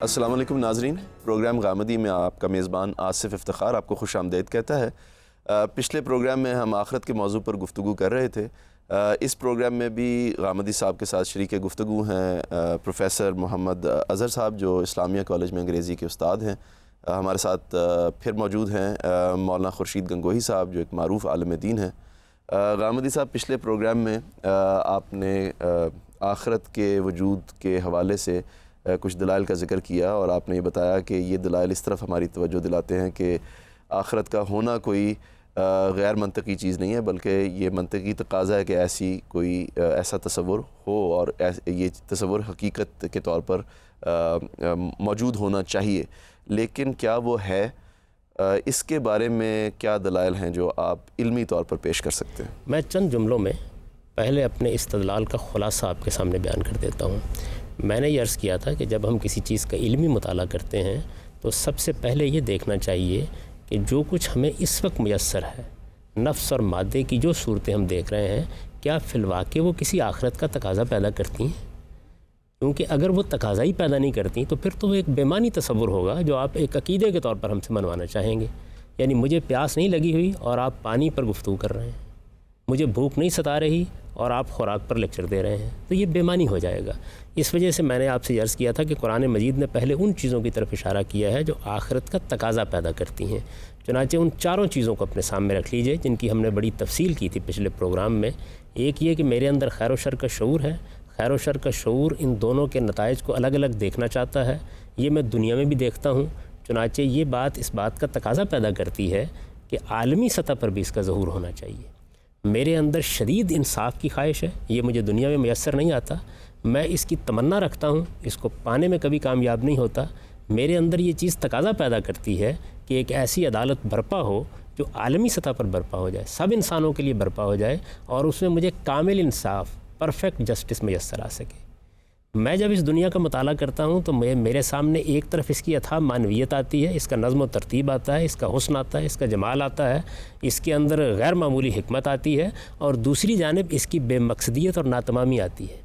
السلام علیکم ناظرین، پروگرام غامدی میں آپ کا میزبان آصف افتخار آپ کو خوش آمدید کہتا ہے۔ پچھلے پروگرام میں ہم آخرت کے موضوع پر گفتگو کر رہے تھے۔ اس پروگرام میں بھی غامدی صاحب کے ساتھ شریک گفتگو ہیں پروفیسر محمد اظہر صاحب جو اسلامیہ کالج میں انگریزی کے استاد ہیں۔ ہمارے ساتھ پھر موجود ہیں مولانا خورشید گنگوہی صاحب جو ایک معروف عالم دین ہیں۔ غامدی صاحب، پچھلے پروگرام میں آپ نے آخرت کے وجود کے حوالے سے کچھ دلائل کا ذکر کیا اور آپ نے یہ بتایا کہ یہ دلائل اس طرف ہماری توجہ دلاتے ہیں کہ آخرت کا ہونا کوئی غیر منطقی چیز نہیں ہے، بلکہ یہ منطقی تقاضا ہے کہ ایسا تصور ہو اور یہ تصور حقیقت کے طور پر موجود ہونا چاہیے۔ لیکن کیا وہ ہے؟ اس کے بارے میں کیا دلائل ہیں جو آپ علمی طور پر پیش کر سکتے ہیں؟ میں چند جملوں میں پہلے اپنے استدلال کا خلاصہ آپ کے سامنے بیان کر دیتا ہوں۔ میں نے یہ عرض کیا تھا کہ جب ہم کسی چیز کا علمی مطالعہ کرتے ہیں تو سب سے پہلے یہ دیکھنا چاہیے کہ جو کچھ ہمیں اس وقت میسر ہے، نفس اور مادے کی جو صورتیں ہم دیکھ رہے ہیں، کیا فی الواقع وہ کسی آخرت کا تقاضا پیدا کرتی ہیں؟ کیونکہ اگر وہ تقاضا ہی پیدا نہیں کرتی تو پھر تو وہ ایک بے معنی تصور ہوگا جو آپ ایک عقیدے کے طور پر ہم سے منوانا چاہیں گے۔ یعنی مجھے پیاس نہیں لگی ہوئی اور آپ پانی پر گفتگو کر رہے ہیں، مجھے بھوک نہیں ستا رہی اور آپ خوراک پر لیکچر دے رہے ہیں، تو یہ بے معنی ہو جائے گا۔ اس وجہ سے میں نے آپ سے عرض کیا تھا کہ قرآن مجید نے پہلے ان چیزوں کی طرف اشارہ کیا ہے جو آخرت کا تقاضا پیدا کرتی ہیں۔ چنانچہ ان چاروں چیزوں کو اپنے سامنے رکھ لیجئے جن کی ہم نے بڑی تفصیل کی تھی پچھلے پروگرام میں۔ ایک یہ کہ میرے اندر خیر و شر کا شعور ہے، خیر و شر کا شعور ان دونوں کے نتائج کو الگ الگ دیکھنا چاہتا ہے، یہ میں دنیا میں بھی دیکھتا ہوں۔ چنانچہ یہ بات اس بات کا تقاضا پیدا کرتی ہے کہ عالمی سطح پر بھی اس کا ظہور ہونا چاہیے۔ میرے اندر شدید انصاف کی خواہش ہے، یہ مجھے دنیا میں میسر نہیں آتا، میں اس کی تمنا رکھتا ہوں، اس کو پانے میں کبھی کامیاب نہیں ہوتا۔ میرے اندر یہ چیز تقاضا پیدا کرتی ہے کہ ایک ایسی عدالت برپا ہو جو عالمی سطح پر برپا ہو جائے، سب انسانوں کے لیے برپا ہو جائے اور اس میں مجھے کامل انصاف، پرفیکٹ جسٹس میسر آ سکے۔ میں جب اس دنیا کا مطالعہ کرتا ہوں تو میرے سامنے ایک طرف اس کی اتھاہ معنویت آتی ہے، اس کا نظم و ترتیب آتا ہے، اس کا حسن آتا ہے، اس کا جمال آتا ہے، اس کے اندر غیر معمولی حکمت آتی ہے، اور دوسری جانب اس کی بے مقصدیت اور ناتمامی آتی ہے۔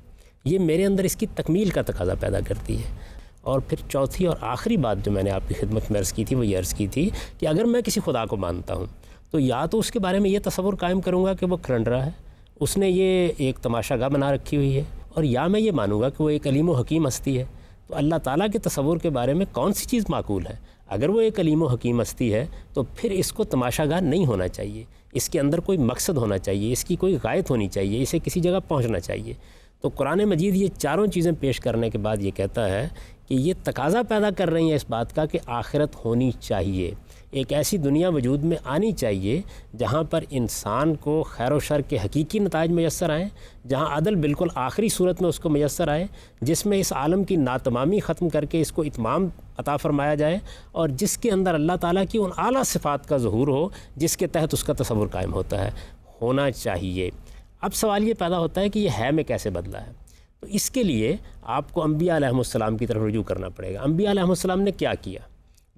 یہ میرے اندر اس کی تکمیل کا تقاضا پیدا کرتی ہے۔ اور پھر چوتھی اور آخری بات جو میں نے آپ کی خدمت میں عرض کی تھی وہ یہ عرض کی تھی کہ اگر میں کسی خدا کو مانتا ہوں تو یا تو اس کے بارے میں یہ تصور قائم کروں گا کہ وہ کھرنڈرا ہے، اس نے یہ ایک تماشا گاہ بنا رکھی ہوئی ہے، اور یا میں یہ مانوں گا کہ وہ ایک علیم و حکیم ہستی ہے۔ تو اللہ تعالیٰ کے تصور کے بارے میں کون سی چیز معقول ہے؟ اگر وہ ایک علیم و حکیم ہستی ہے تو پھر اس کو تماشا گاہ نہیں ہونا چاہیے، اس کے اندر کوئی مقصد ہونا چاہیے، اس کی کوئی غایت ہونی چاہیے، اسے کسی جگہ پہنچنا چاہیے۔ تو قرآن مجید یہ چاروں چیزیں پیش کرنے کے بعد یہ کہتا ہے کہ یہ تقاضا پیدا کر رہی ہیں اس بات کا کہ آخرت ہونی چاہیے، ایک ایسی دنیا وجود میں آنی چاہیے جہاں پر انسان کو خیر و شر کے حقیقی نتائج میسر آئیں، جہاں عدل بالکل آخری صورت میں اس کو میسر آئے، جس میں اس عالم کی ناتمامی ختم کر کے اس کو اتمام عطا فرمایا جائے، اور جس کے اندر اللہ تعالیٰ کی ان اعلیٰ صفات کا ظہور ہو جس کے تحت اس کا تصور قائم ہوتا ہے، ہونا چاہیے۔ اب سوال یہ پیدا ہوتا ہے کہ یہ ہے میں کیسے بدلا ہے؟ تو اس کے لیے آپ کو انبیاء علیہم السلام کی طرف رجوع کرنا پڑے گا۔ انبیاء علیہم السلام نے کیا کیا؟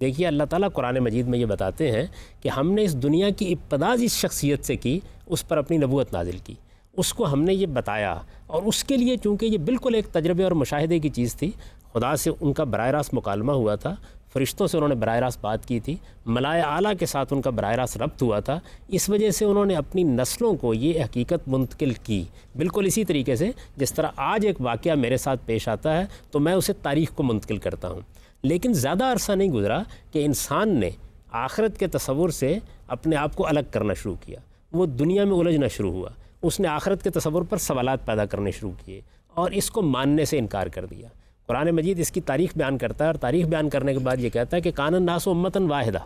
دیکھیے، اللہ تعالیٰ قرآن مجید میں یہ بتاتے ہیں کہ ہم نے اس دنیا کی ابتدا جس شخصیت سے کی اس پر اپنی نبوت نازل کی، اس کو ہم نے یہ بتایا، اور اس کے لیے چونکہ یہ بالکل ایک تجربے اور مشاہدے کی چیز تھی، خدا سے ان کا براہ راست مکالمہ ہوا تھا، فرشتوں سے انہوں نے براہ راست بات کی تھی، ملائے اعلیٰ کے ساتھ ان کا براہ راست ربط ہوا تھا، اس وجہ سے انہوں نے اپنی نسلوں کو یہ حقیقت منتقل کی، بالکل اسی طریقے سے جس طرح آج ایک واقعہ میرے ساتھ پیش آتا ہے تو میں اسے تاریخ کو منتقل کرتا ہوں۔ لیکن زیادہ عرصہ نہیں گزرا کہ انسان نے آخرت کے تصور سے اپنے آپ کو الگ کرنا شروع کیا، وہ دنیا میں الجھنا شروع ہوا، اس نے آخرت کے تصور پر سوالات پیدا کرنے شروع کیے اور اس کو ماننے سے انکار کر دیا۔ قرآن مجید اس کی تاریخ بیان کرتا ہے، اور تاریخ بیان کرنے کے بعد یہ کہتا ہے کہ کان الناس امۃ واحدہ،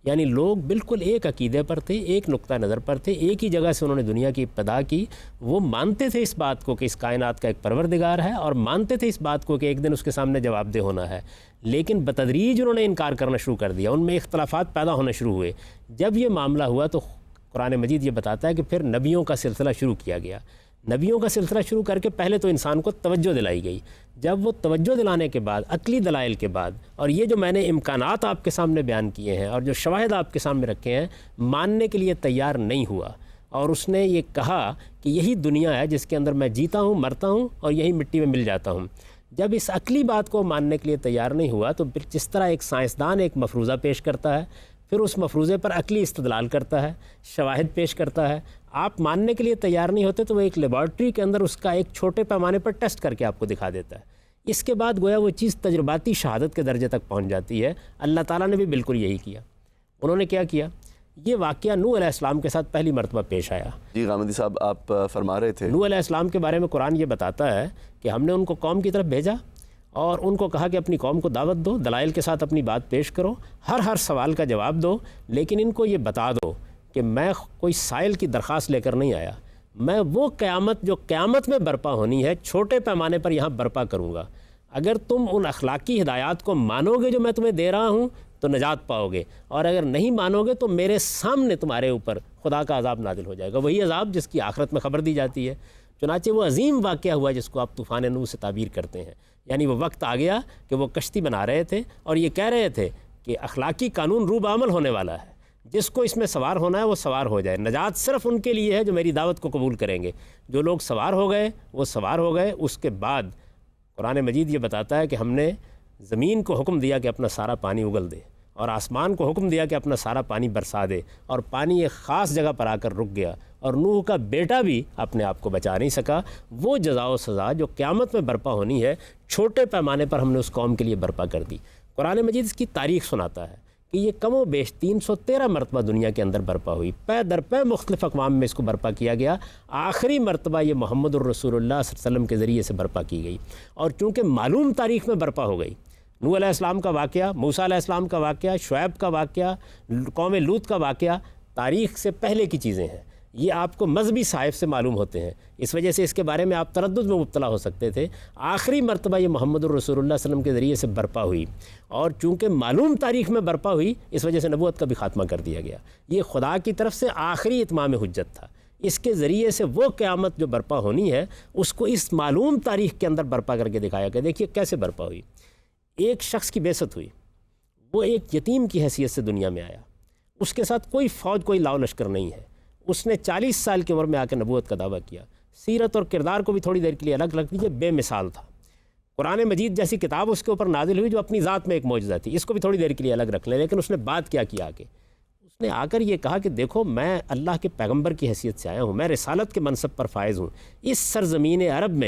یعنی لوگ بالکل ایک عقیدے پر تھے، ایک نقطہ نظر پر تھے، ایک ہی جگہ سے انہوں نے دنیا کی ابتدا کی، وہ مانتے تھے اس بات کو کہ اس کائنات کا ایک پروردگار ہے، اور مانتے تھے اس بات کو کہ ایک دن اس کے سامنے جواب دہ ہونا ہے، لیکن بتدریج انہوں نے انکار کرنا شروع کر دیا، ان میں اختلافات پیدا ہونے شروع ہوئے۔ جب یہ معاملہ ہوا تو قرآن مجید یہ بتاتا ہے کہ پھر نبیوں کا سلسلہ شروع کیا گیا۔ نبیوں کا سلسلہ شروع کر کے پہلے تو انسان کو توجہ دلائی گئی، جب وہ توجہ دلانے کے بعد، عقلی دلائل کے بعد، اور یہ جو میں نے امکانات آپ کے سامنے بیان کیے ہیں اور جو شواہد آپ کے سامنے رکھے ہیں، ماننے کے لیے تیار نہیں ہوا، اور اس نے یہ کہا کہ یہی دنیا ہے جس کے اندر میں جیتا ہوں، مرتا ہوں اور یہی مٹی میں مل جاتا ہوں۔ جب اس عقلی بات کو ماننے کے لیے تیار نہیں ہوا تو پھر جس طرح ایک سائنسدان ایک مفروضہ پیش کرتا ہے، پھر اس مفروضے پر عقلی استدلال کرتا ہے، شواہد پیش کرتا ہے، آپ ماننے کے لیے تیار نہیں ہوتے تو وہ ایک لیبارٹری کے اندر اس کا ایک چھوٹے پیمانے پر ٹیسٹ کر کے آپ کو دکھا دیتا ہے۔ اس کے بعد گویا وہ چیز تجرباتی شہادت کے درجے تک پہنچ جاتی ہے۔ اللہ تعالیٰ نے بھی بالکل یہی کیا۔ انہوں نے کیا کیا؟ یہ واقعہ نوح علیہ السلام کے ساتھ پہلی مرتبہ پیش آیا۔ جی غامدی صاحب، آپ فرما رہے تھے نوح علیہ السلام کے بارے میں قرآن یہ بتاتا ہے کہ ہم نے ان کو قوم کی طرف بھیجا اور ان کو کہا کہ اپنی قوم کو دعوت دو، دلائل کے ساتھ اپنی بات پیش کرو، ہر سوال کا جواب دو، لیکن ان کو یہ بتا دو کہ میں کوئی سائل کی درخواست لے کر نہیں آیا، میں وہ قیامت جو قیامت میں برپا ہونی ہے چھوٹے پیمانے پر یہاں برپا کروں گا۔ اگر تم ان اخلاقی ہدایات کو مانو گے جو میں تمہیں دے رہا ہوں تو نجات پاؤ گے، اور اگر نہیں مانو گے تو میرے سامنے تمہارے اوپر خدا کا عذاب نازل ہو جائے گا، وہی عذاب جس کی آخرت میں خبر دی جاتی ہے۔ چنانچہ وہ عظیم واقعہ ہوا جس کو آپ طوفان نوح سے تعبیر کرتے ہیں، یعنی وہ وقت آ گیا کہ وہ کشتی بنا رہے تھے اور یہ کہہ رہے تھے کہ اخلاقی قانون روب عمل ہونے والا ہے، جس کو اس میں سوار ہونا ہے وہ سوار ہو جائے، نجات صرف ان کے لیے ہے جو میری دعوت کو قبول کریں گے۔ جو لوگ سوار ہو گئے وہ سوار ہو گئے۔ اس کے بعد قرآن مجید یہ بتاتا ہے کہ ہم نے زمین کو حکم دیا کہ اپنا سارا پانی اگل دے، اور آسمان کو حکم دیا کہ اپنا سارا پانی برسا دے، اور پانی ایک خاص جگہ پر آ کر رک گیا، اور نوح کا بیٹا بھی اپنے آپ کو بچا نہیں سکا۔ وہ جزا و سزا جو قیامت میں برپا ہونی ہے چھوٹے پیمانے پر ہم نے اس قوم کے لیے برپا کر دی۔ قرآن مجید اس کی تاریخ سناتا ہے کہ یہ کم و بیش 313 مرتبہ دنیا کے اندر برپا ہوئی، پے در پے مختلف اقوام میں اس کو برپا کیا گیا۔ آخری مرتبہ یہ محمد الرسول اللہ صلی اللہ علیہ وسلم کے ذریعے سے برپا کی گئی، اور چونکہ معلوم تاریخ میں برپا ہو گئی۔ نوح علیہ السلام کا واقعہ، موسیٰ علیہ السلام کا واقعہ، شعیب کا واقعہ، قوم لوط کا واقعہ تاریخ سے پہلے کی چیزیں ہیں، یہ آپ کو مذہبی صحائف سے معلوم ہوتے ہیں، اس وجہ سے اس کے بارے میں آپ تردد میں مبتلا ہو سکتے تھے۔ آخری مرتبہ یہ محمد الرسول اللہ صلی اللہ علیہ وسلم کے ذریعے سے برپا ہوئی، اور چونکہ معلوم تاریخ میں برپا ہوئی اس وجہ سے نبوت کا بھی خاتمہ کر دیا گیا۔ یہ خدا کی طرف سے آخری اتمام حجت تھا، اس کے ذریعے سے وہ قیامت جو برپا ہونی ہے اس کو اس معلوم تاریخ کے اندر برپا کر کے دکھایا گیا۔ دیکھیے کیسے برپا ہوئی۔ ایک شخص کی بعثت ہوئی، وہ ایک یتیم کی حیثیت سے دنیا میں آیا، اس کے ساتھ کوئی فوج کوئی لاؤ لشکر نہیں ہے، اس نے 40 سال کی عمر میں آ کے نبوت کا دعویٰ کیا۔ سیرت اور کردار کو بھی تھوڑی دیر کے لیے الگ رکھ دیجیے، بے مثال تھا۔ قرآن مجید جیسی کتاب اس کے اوپر نازل ہوئی جو اپنی ذات میں ایک معجزہ تھی، اس کو بھی تھوڑی دیر کے لیے الگ رکھ لیں، لیکن اس نے بات کیا کیا کہ اس نے آ کر یہ کہا کہ دیکھو میں اللہ کے پیغمبر کی حیثیت سے آیا ہوں، میں رسالت کے منصب پر فائز ہوں، اس سرزمین عرب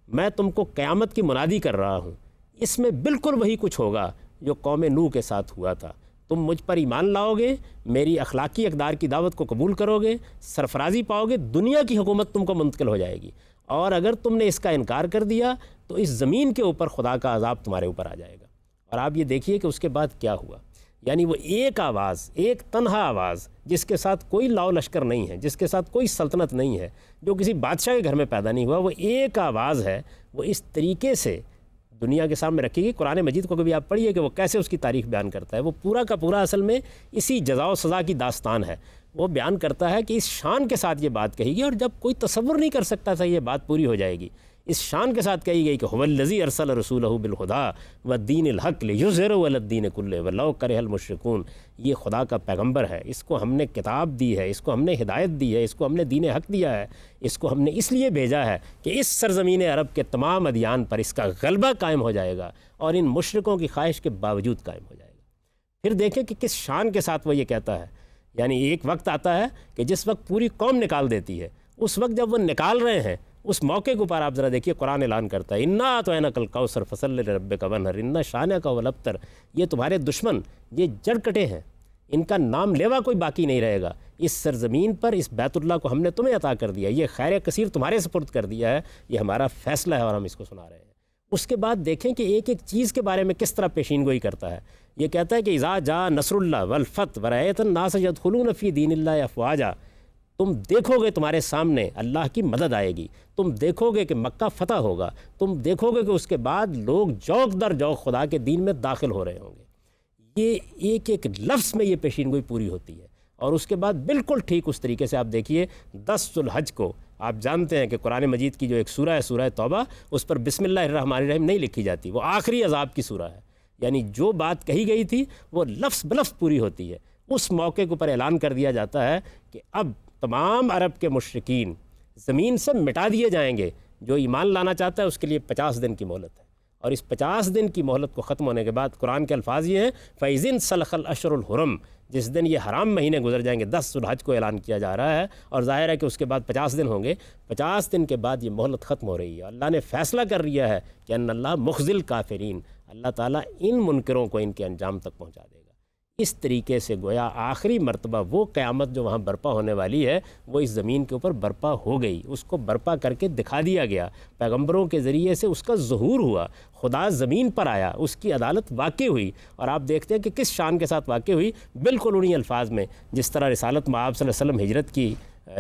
میں تم کو قیامت کی منادی کر رہا ہوں، اس میں بالکل وہی کچھ ہوگا جو قوم نوح کے ساتھ ہوا تھا۔ تم مجھ پر ایمان لاؤ گے، میری اخلاقی اقدار کی دعوت کو قبول کرو گے، سرفرازی پاؤ گے، دنیا کی حکومت تم کو منتقل ہو جائے گی، اور اگر تم نے اس کا انکار کر دیا تو اس زمین کے اوپر خدا کا عذاب تمہارے اوپر آ جائے گا۔ اور آپ یہ دیکھیے کہ اس کے بعد کیا ہوا، یعنی وہ ایک آواز، ایک تنہا آواز، جس کے ساتھ کوئی لاؤ لشکر نہیں ہے، جس کے ساتھ کوئی سلطنت نہیں ہے، جو کسی بادشاہ کے گھر میں پیدا نہیں ہوا، وہ ایک آواز ہے، وہ اس طریقے سے دنیا کے سامنے رکھے گی۔ قرآن مجید کو کبھی آپ پڑھیے کہ وہ کیسے اس کی تاریخ بیان کرتا ہے، وہ پورا کا پورا اصل میں اسی جزا و سزا کی داستان ہے۔ وہ بیان کرتا ہے کہ اس شان کے ساتھ یہ بات کہی گئی، اور جب کوئی تصور نہیں کر سکتا تھا یہ بات پوری ہو جائے گی، اس شان کے ساتھ کہی گئی کہ هو الذی ارسل رسولہ بالہدی والدین الحق لیظہرہ علی الدین کلہ ولو کرہ المشرکون۔ یہ خدا کا پیغمبر ہے، اس کو ہم نے کتاب دی ہے، اس کو ہم نے ہدایت دی ہے، اس کو ہم نے دین حق دیا ہے، اس کو ہم نے اس لیے بھیجا ہے کہ اس سرزمین عرب کے تمام ادیان پر اس کا غلبہ قائم ہو جائے گا، اور ان مشرکوں کی خواہش کے باوجود قائم ہو جائے گا۔ پھر دیکھیں کہ کس شان کے ساتھ وہ یہ کہتا ہے، یعنی ایک وقت آتا ہے کہ جس وقت پوری قوم نکال دیتی ہے، اس وقت جب وہ نکال رہے ہیں اس موقع کے اوپر آپ ذرا دیکھیے قرآن اعلان کرتا ہے انا اعطیناک الکوثر فصل لربک وانحر ان شانک هو الابتر۔ یہ تمہارے دشمن، یہ جڑ کٹے ہیں، ان کا نام لیوا کوئی باقی نہیں رہے گا۔ اس سرزمین پر اس بیت اللہ کو ہم نے تمہیں عطا کر دیا، یہ خیر کثیر تمہارے سپرد کر دیا ہے، یہ ہمارا فیصلہ ہے اور ہم اس کو سنا رہے ہیں۔ اس کے بعد دیکھیں کہ ایک ایک چیز کے بارے میں کس طرح پیشین گوئی کرتا ہے۔ یہ کہتا ہے کہ اذا جاء نصر اللہ والفتح ورأیت الناس یدخلون فی دین اللہ افواجا، تم دیکھو گے تمہارے سامنے اللہ کی مدد آئے گی، تم دیکھو گے کہ مکہ فتح ہوگا، تم دیکھو گے کہ اس کے بعد لوگ جوق در جوق خدا کے دین میں داخل ہو رہے ہوں گے۔ یہ ایک ایک لفظ میں یہ پیشین گوئی پوری ہوتی ہے، اور اس کے بعد بالکل ٹھیک اس طریقے سے آپ دیکھیے 10 ذو الحج کو، آپ جانتے ہیں کہ قرآن مجید کی جو ایک سورہ ہے سورہ توبہ، اس پر بسم اللہ الرحمن الرحیم نہیں لکھی جاتی، وہ آخری عذاب کی سورہ ہے، یعنی جو بات کہی گئی تھی وہ لفظ بلفظ پوری ہوتی ہے۔ اس موقع کے اوپر اعلان کر دیا جاتا ہے کہ اب تمام عرب کے مشرکین زمین سے مٹا دیے جائیں گے، جو ایمان لانا چاہتا ہے اس کے لیے 50 دن کی مہلت ہے، اور اس 50 دن کی مہلت کو ختم ہونے کے بعد قرآن کے الفاظ یہ ہیں فَإِذٍ سَلَخَ الْأَشْهُرُ الْحُرُمُ، جس دن یہ حرام مہینے گزر جائیں گے، 10 ذوالحج کو اعلان کیا جا رہا ہے، اور ظاہر ہے کہ اس کے بعد 50 دن ہوں گے، 50 دن کے بعد یہ مہلت ختم ہو رہی ہے۔ اللہ نے فیصلہ کر لیا ہے کہ ان اللہ مخزل کافرین، اللہ تعالیٰ ان منکروں کو ان کے انجام تک پہنچا دے گا۔ اس طریقے سے گویا آخری مرتبہ وہ قیامت جو وہاں برپا ہونے والی ہے وہ اس زمین کے اوپر برپا ہو گئی، اس کو برپا کر کے دکھا دیا گیا، پیغمبروں کے ذریعے سے اس کا ظہور ہوا، خدا زمین پر آیا، اس کی عدالت واقع ہوئی، اور آپ دیکھتے ہیں کہ کس شان کے ساتھ واقع ہوئی، بالکل انہی الفاظ میں جس طرح رسالت مآب صلی اللہ علیہ وسلم ہجرت کی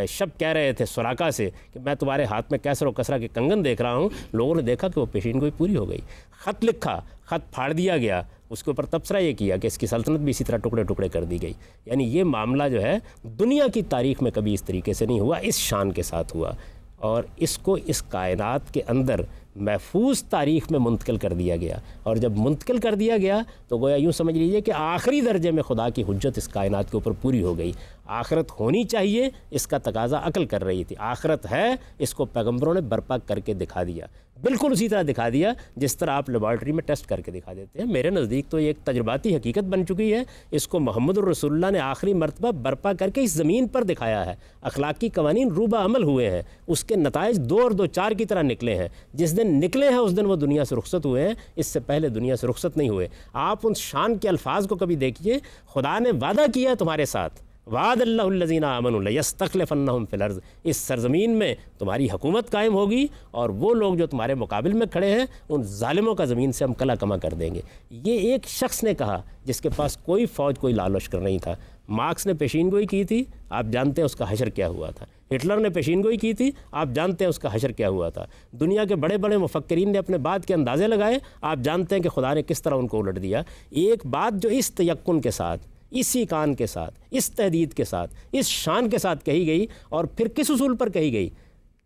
شب کہہ رہے تھے سراقہ سے کہ میں تمہارے ہاتھ میں کیسر و کسرا کے کنگن دیکھ رہا ہوں، لوگوں نے دیکھا کہ وہ پیشین گوئی پوری ہو گئی، خط لکھا، خط پھاڑ دیا گیا، اس کے اوپر تبصرہ یہ کیا کہ اس کی سلطنت بھی اسی طرح ٹکڑے ٹکڑے کر دی گئی۔ یعنی یہ معاملہ جو ہے دنیا کی تاریخ میں کبھی اس طریقے سے نہیں ہوا، اس شان کے ساتھ ہوا، اور اس کو اس کائنات کے اندر محفوظ تاریخ میں منتقل کر دیا گیا، اور جب منتقل کر دیا گیا تو گویا یوں سمجھ لیجئے کہ آخری درجے میں خدا کی حجت اس کائنات کے اوپر پوری ہو گئی۔ آخرت ہونی چاہیے، اس کا تقاضا عقل کر رہی تھی، آخرت ہے، اس کو پیغمبروں نے برپا کر کے دکھا دیا، بالکل اسی طرح دکھا دیا جس طرح آپ لیبارٹری میں ٹیسٹ کر کے دکھا دیتے ہیں۔ میرے نزدیک تو یہ ایک تجرباتی حقیقت بن چکی ہے، اس کو محمد الرسول اللہ نے آخری مرتبہ برپا کر کے اس زمین پر دکھایا ہے۔ اخلاقی قوانین روبہ عمل ہوئے ہیں، اس کے نتائج 2 اور 2 4 کی طرح نکلے ہیں، جس دن نکلے ہیں اس دن وہ دنیا سے رخصت ہوئے ہیں، اس سے پہلے دنیا سے رخصت نہیں ہوئے۔ آپ ان شان کے الفاظ کو کبھی دیکھیے، خدا نے وعدہ کیا ہے تمہارے ساتھ، وعد اللہ الذین آمنوا لیستخلفنہم فی الارض، اس سرزمین میں تمہاری حکومت قائم ہوگی، اور وہ لوگ جو تمہارے مقابل میں کھڑے ہیں ان ظالموں کا زمین سے ہم کلا کما کر دیں گے۔ یہ ایک شخص نے کہا جس کے پاس کوئی فوج کوئی لال لشکر نہیں تھا۔ مارکس نے پیشین گوئی کی تھی، آپ جانتے ہیں اس کا حشر کیا ہوا تھا۔ ہٹلر نے پیشین گوئی کی تھی، آپ جانتے ہیں اس کا حشر کیا ہوا تھا۔ دنیا کے بڑے بڑے مفکرین نے اپنے بات کے اندازے لگائے، آپ جانتے ہیں کہ خدا نے کس طرح ان کو الٹ دیا۔ ایک بات جو اس تیقن کے ساتھ، اسی کان کے ساتھ، اس تحدید کے ساتھ، اس شان کے ساتھ کہی گئی، اور پھر کس اصول پر کہی گئی؟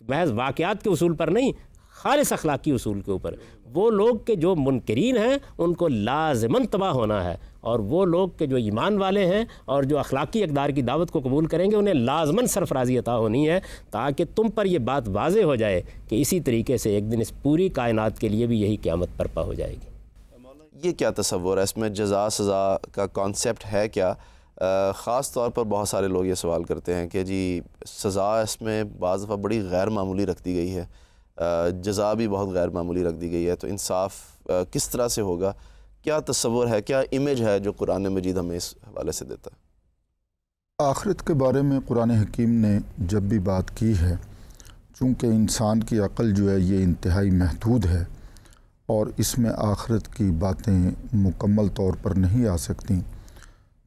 محض واقعات کے اصول پر نہیں، خالص اخلاقی اصول کے اوپر۔ وہ لوگ کہ جو منکرین ہیں ان کو لازماً تباہ ہونا ہے، اور وہ لوگ کہ جو ایمان والے ہیں اور جو اخلاقی اقدار کی دعوت کو قبول کریں گے انہیں لازماً سرفرازی عطا ہونی ہے، تاکہ تم پر یہ بات واضح ہو جائے کہ اسی طریقے سے ایک دن اس پوری کائنات کے لیے بھی یہی قیامت برپا ہو جائے گی۔ یہ کیا تصور ہے اس میں جزا سزا کا کانسیپٹ ہے کیا؟ خاص طور پر بہت سارے لوگ یہ سوال کرتے ہیں کہ جی سزا اس میں بعض دفعہ بڑی غیر معمولی رکھ دی گئی ہے، جزا بھی بہت غیر معمولی رکھ دی گئی ہے، تو انصاف کس طرح سے ہوگا؟ کیا تصور ہے، کیا امیج ہے جو قرآن مجید ہمیں اس حوالے سے دیتا ہے؟ آخرت کے بارے میں قرآن حکیم نے جب بھی بات کی ہے، چونکہ انسان کی عقل جو ہے یہ انتہائی محدود ہے اور اس میں آخرت کی باتیں مکمل طور پر نہیں آ سکتی،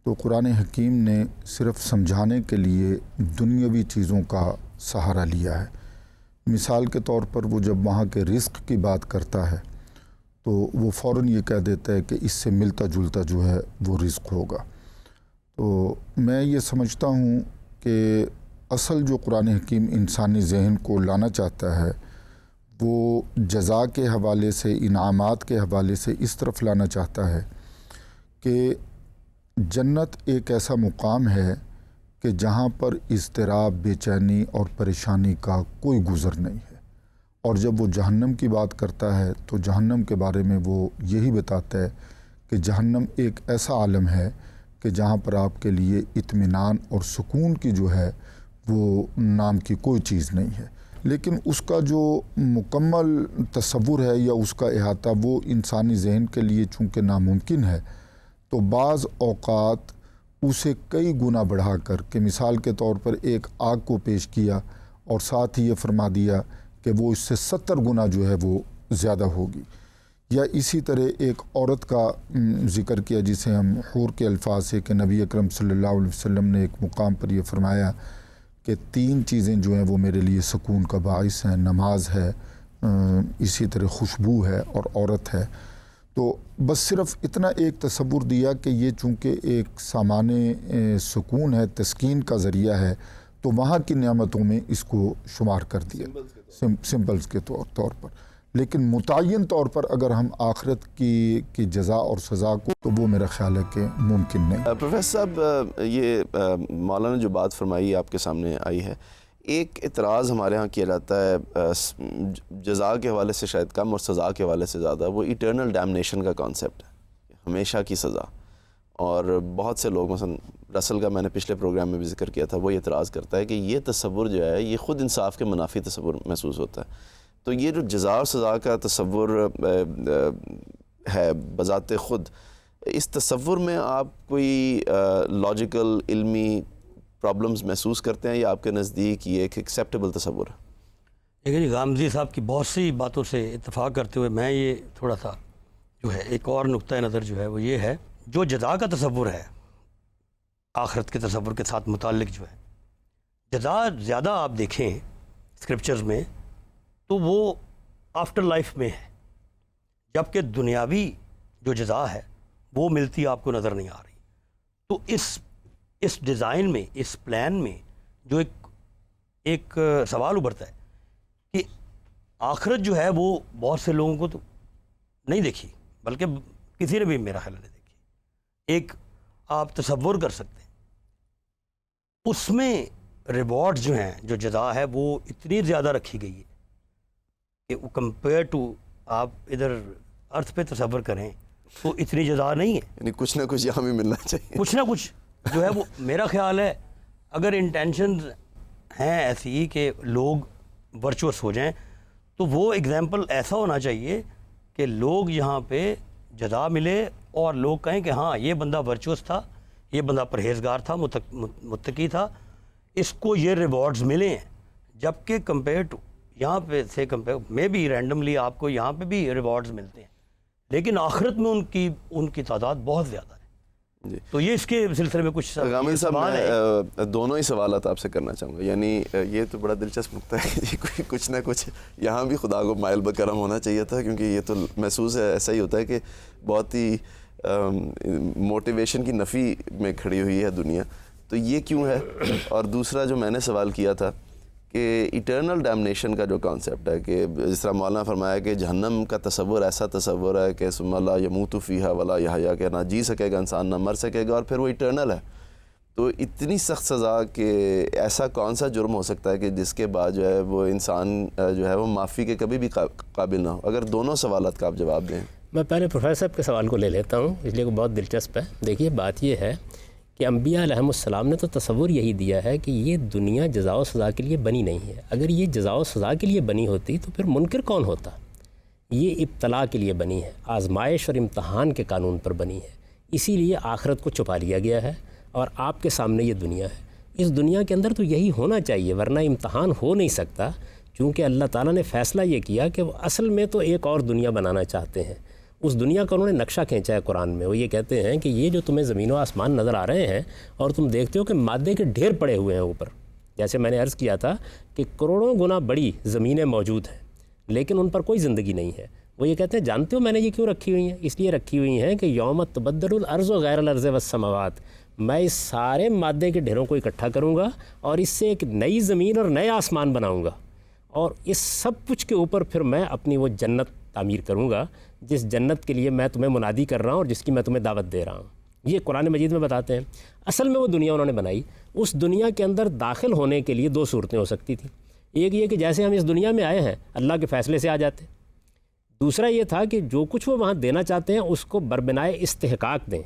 تو قرآن حکیم نے صرف سمجھانے کے لیے دنیاوی چیزوں کا سہارا لیا ہے۔ مثال کے طور پر وہ جب وہاں کے رزق کی بات کرتا ہے تو وہ فوراً یہ کہہ دیتا ہے کہ اس سے ملتا جلتا جو ہے وہ رزق ہوگا۔ تو میں یہ سمجھتا ہوں کہ اصل جو قرآن حکیم انسانی ذہن کو لانا چاہتا ہے وہ جزا کے حوالے سے، انعامات کے حوالے سے اس طرف لانا چاہتا ہے کہ جنت ایک ایسا مقام ہے کہ جہاں پر اضطراب، بے چینی اور پریشانی کا کوئی گزر نہیں ہے، اور جب وہ جہنم کی بات کرتا ہے تو جہنم کے بارے میں وہ یہی بتاتا ہے کہ جہنم ایک ایسا عالم ہے کہ جہاں پر آپ کے لیے اطمینان اور سکون کی جو ہے وہ نام کی کوئی چیز نہیں ہے۔ لیکن اس کا جو مکمل تصور ہے یا اس کا احاطہ وہ انسانی ذہن کے لیے چونکہ ناممکن ہے، تو بعض اوقات اسے کئی گنا بڑھا کر کہ مثال کے طور پر ایک آگ کو پیش کیا اور ساتھ ہی یہ فرما دیا کہ وہ اس سے 70 گنا جو ہے وہ زیادہ ہوگی، یا اسی طرح ایک عورت کا ذکر کیا جسے ہم حور کے الفاظ سے کہ نبی اکرم صلی اللہ علیہ وسلم نے ایک مقام پر یہ فرمایا کہ 3 چیزیں جو ہیں وہ میرے لیے سکون کا باعث ہیں، نماز ہے، اسی طرح خوشبو ہے اور عورت ہے۔ تو بس صرف اتنا ایک تصور دیا کہ یہ چونکہ ایک سامان سکون ہے، تسکین کا ذریعہ ہے، تو وہاں کی نعمتوں میں اس کو شمار کر دیا سمبلز کے طور پر، لیکن متعین طور پر اگر ہم آخرت کی جزا اور سزا کو، تو وہ میرا خیال ہے کہ ممکن نہیں۔ پروفیسر صاحب، یہ مولانا جو بات فرمائی آپ کے سامنے آئی ہے، ایک اعتراض ہمارے ہاں کیا جاتا ہے جزا کے حوالے سے شاید کم اور سزا کے حوالے سے زیادہ، وہ ایٹرنل ڈیمنیشن کا کانسیپٹ ہے، ہمیشہ کی سزا. اور بہت سے لوگ مثلا رسل کا میں نے پچھلے پروگرام میں بھی ذکر کیا تھا، وہ اعتراض کرتا ہے کہ یہ تصور جو ہے یہ خود انصاف کے منافی تصور محسوس ہوتا ہے. تو یہ جو جزا اور سزا کا تصور ہے بذات خود، اس تصور میں آپ کوئی لاجیکل علمی پرابلمز محسوس کرتے ہیں یا آپ کے نزدیک یہ ایک ایکسیپٹیبل تصور ہے؟ لیکن غامدی صاحب کی بہت سی باتوں سے اتفاق کرتے ہوئے میں یہ تھوڑا سا جو ہے ایک اور نقطۂ نظر جو ہے وہ یہ ہے، جو جزا کا تصور ہے آخرت کے تصور کے ساتھ متعلق جو ہے، جزا زیادہ آپ دیکھیں اسکرپچرز میں تو وہ آفٹر لائف میں ہے، جبکہ دنیاوی جو جزا ہے وہ ملتی آپ کو نظر نہیں آ رہی. تو اس ڈیزائن میں، اس پلان میں جو ایک سوال ابھرتا ہے کہ آخرت جو ہے وہ بہت سے لوگوں کو تو نہیں دیکھی، بلکہ کسی نے بھی میرا خیال نہیں دیکھی. ایک آپ تصور کر سکتے ہیں اس میں ریوارڈ جو ہیں، جو جزا ہے وہ اتنی زیادہ رکھی گئی ہے کہ وہ کمپیئر ٹو آپ ادھر ارتھ پہ تصور کریں تو اتنی جزا نہیں ہے. یعنی کچھ نہ کچھ یہاں بھی ملنا چاہیے، کچھ نہ کچھ جو ہے وہ میرا خیال ہے اگر انٹینشنز ہیں ایسی کہ لوگ ورچوس ہو جائیں تو وہ ایگزامپل ایسا ہونا چاہیے کہ لوگ یہاں پہ جزا ملے اور لوگ کہیں کہ ہاں یہ بندہ ورچوس تھا، یہ بندہ پرہیزگار تھا، متقی تھا، اس کو یہ ریوارڈز ملے ہیں. جبکہ کمپیئر ٹو یہاں پہ سے کمپیئر میں بھی رینڈملی آپ کو یہاں پہ بھی ریوارڈز ملتے ہیں، لیکن آخرت میں ان کی تعداد بہت زیادہ ہے. جی. تو یہ اس کے سلسلے میں کچھ غامدی صاحب سوال ہے. میں دونوں ہی سوالات آپ سے کرنا چاہوں گا. یعنی یہ تو بڑا دلچسپ نقطہ ہے کہ کچھ نہ کچھ یہاں بھی خدا کو مائل بکرم ہونا چاہیے تھا، کیونکہ یہ تو محسوس ہے ایسا ہی ہوتا ہے کہ بہت ہی موٹیویشن کی نفی میں کھڑی ہوئی ہے دنیا. تو یہ کیوں ہے؟ اور دوسرا جو میں نے سوال کیا تھا کہ ایٹرنل ڈیمنیشن کا جو کانسیپٹ ہے، کہ جس طرح مولانا فرمایا کہ جہنم کا تصور ایسا تصور ہے کہ ثم لا یموت فیہا ولا یحیا، کہ نہ جی سکے گا انسان، نہ مر سکے گا، اور پھر وہ ایٹرنل ہے. تو اتنی سخت سزا کہ ایسا کون سا جرم ہو سکتا ہے کہ جس کے بعد جو ہے وہ انسان جو ہے وہ معافی کے کبھی بھی قابل نہ ہو؟ اگر دونوں سوالات کا آپ جواب دیں. میں پہلے پروفیسر صاحب کے سوال کو لے لیتا ہوں، اس لیے بہت دلچسپ ہے. دیکھیے بات یہ ہے کہ انبیاء علیہم السلام نے تو تصور یہی دیا ہے کہ یہ دنیا جزا و سزا کے لیے بنی نہیں ہے. اگر یہ جزا و سزا کے لیے بنی ہوتی تو پھر منکر کون ہوتا؟ یہ ابتلا کے لیے بنی ہے، آزمائش اور امتحان کے قانون پر بنی ہے. اسی لیے آخرت کو چھپا لیا گیا ہے اور آپ کے سامنے یہ دنیا ہے. اس دنیا کے اندر تو یہی ہونا چاہیے، ورنہ امتحان ہو نہیں سکتا. چونکہ اللہ تعالیٰ نے فیصلہ یہ کیا کہ وہ اصل میں تو ایک اور دنیا بنانا چاہتے ہیں. اس دنیا کا انہوں نے نقشہ کھینچا ہے قرآن میں. وہ یہ کہتے ہیں کہ یہ جو تمہیں زمین و آسمان نظر آ رہے ہیں اور تم دیکھتے ہو کہ مادے کے ڈھیر پڑے ہوئے ہیں اوپر، جیسے میں نے عرض کیا تھا کہ کروڑوں گنا بڑی زمینیں موجود ہیں لیکن ان پر کوئی زندگی نہیں ہے. وہ یہ کہتے ہیں جانتے ہو میں نے یہ کیوں رکھی ہوئی ہیں؟ اس لیے رکھی ہوئی ہیں کہ یوم تبدل الارض غیر الارض والسماوات، میں اس سارے مادے کے ڈھیروں کو اکٹھا کروں گا اور اس سے ایک نئی زمین اور نئے آسمان بناؤں گا، اور اس سب کچھ کے اوپر پھر میں اپنی وہ جنت تعمیر کروں گا جس جنت کے لیے میں تمہیں منادی کر رہا ہوں اور جس کی میں تمہیں دعوت دے رہا ہوں. یہ قرآن مجید میں بتاتے ہیں. اصل میں وہ دنیا انہوں نے بنائی. اس دنیا کے اندر داخل ہونے کے لیے دو صورتیں ہو سکتی تھیں. ایک یہ کہ جیسے ہم اس دنیا میں آئے ہیں اللہ کے فیصلے سے آ جاتے. دوسرا یہ تھا کہ جو کچھ وہ وہاں دینا چاہتے ہیں اس کو بربنائے استحقاق دیں،